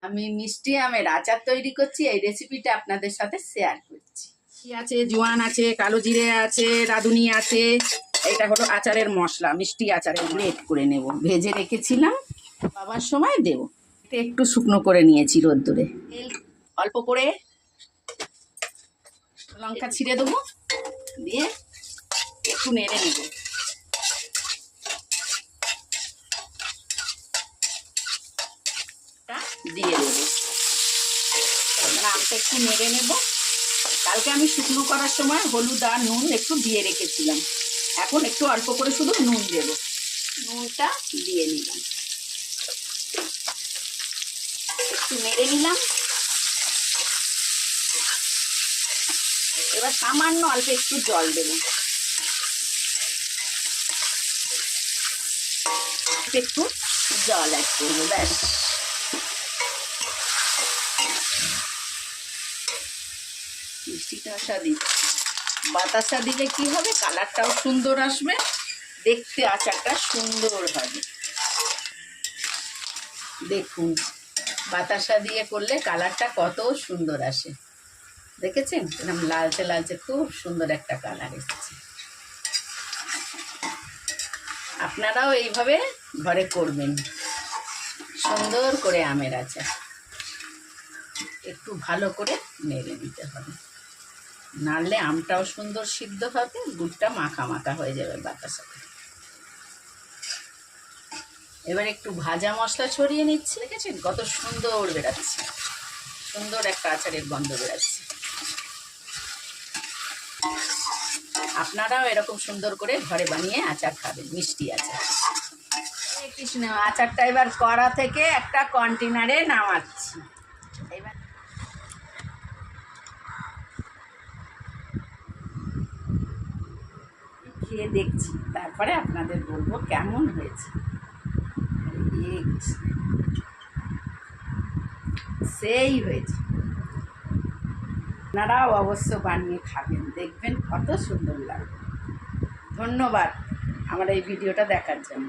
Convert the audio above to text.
আমি মিষ্টি আমের আচার তৈরি করছি, এই রেসিপিটা আপনাদের সাথে শেয়ার করছি। আছে জোয়ান আছে, কালো জিরে আছে, রাঁধুনি আছে। এটা হলো আচারের মশলা, মিষ্টি আচারের গ্রেট করে নেব। ভেজে রেখেছিলাম, বাবার সময় দেব। এটা একটু শুকনো করে নিয়েছি রোদ্দুরে। তেল অল্প করে, লঙ্কা ছিঁড়ে দেবো, দিয়ে একটু নেড়ে নেব। দিয়ে দেবো, আমটা একটু নেড়ে নেব। কালকে আমি শুকনো করার সময় হলুদ আর নুন একটু দিয়ে রেখেছিলাম, এখন একটু অল্প করে শুধু নুন দেব। নুনটা দিয়ে নিলাম, একটু নেড়ে নিলাম। এবার সামান্য অল্প একটু জল দেব, একটু জল অ্যাড করবো, ব্যাস। মিষ্টিটা দিচ্ছি, বাতাসা দিলে কি হবে, কালারটাও সুন্দর আসবে, দেখতে আচারটা সুন্দর হবে। দেখুন বাতাসা দিয়ে করলে কালারটা কত সুন্দর আসে, দেখেছেন? এরকম লালচে লালচে খুব সুন্দর একটা কালার এসেছে। আপনারাও এইভাবে ঘরে করবেন, সুন্দর করে আমের আচার। একটু ভালো করে নেড়ে নিতে হবে, নাড়লে আমটাও সুন্দর সিদ্ধ হবে, গুড়টা মাখা মাখা হয়ে যাবে বাতাসাতে। এবার একটু ভাজা মশলা ছড়িয়ে নিচ্ছি, দেখেছেন কত সুন্দর বেরাচ্ছে, সুন্দর একটা আচারের গন্ধ বেরাচ্ছে। আপনারাও এরকম সুন্দর করে ঘরে বানিয়ে আচার খাবেন, মিষ্টি আচার। কৃষ্ণ, আচারটা এবার কড়া থেকে একটা কন্টেনারে নামাচ্ছি। এবার খেয়ে দেখছি, তারপরে আপনাদের বলবো কেমন হয়েছে। সেই হয়েছে, আপনারাও অবশ্য বানিয়ে খাবেন, দেখবেন কত সুন্দর লাগবে। ধন্যবাদ আমার এই ভিডিওটা দেখার জন্য।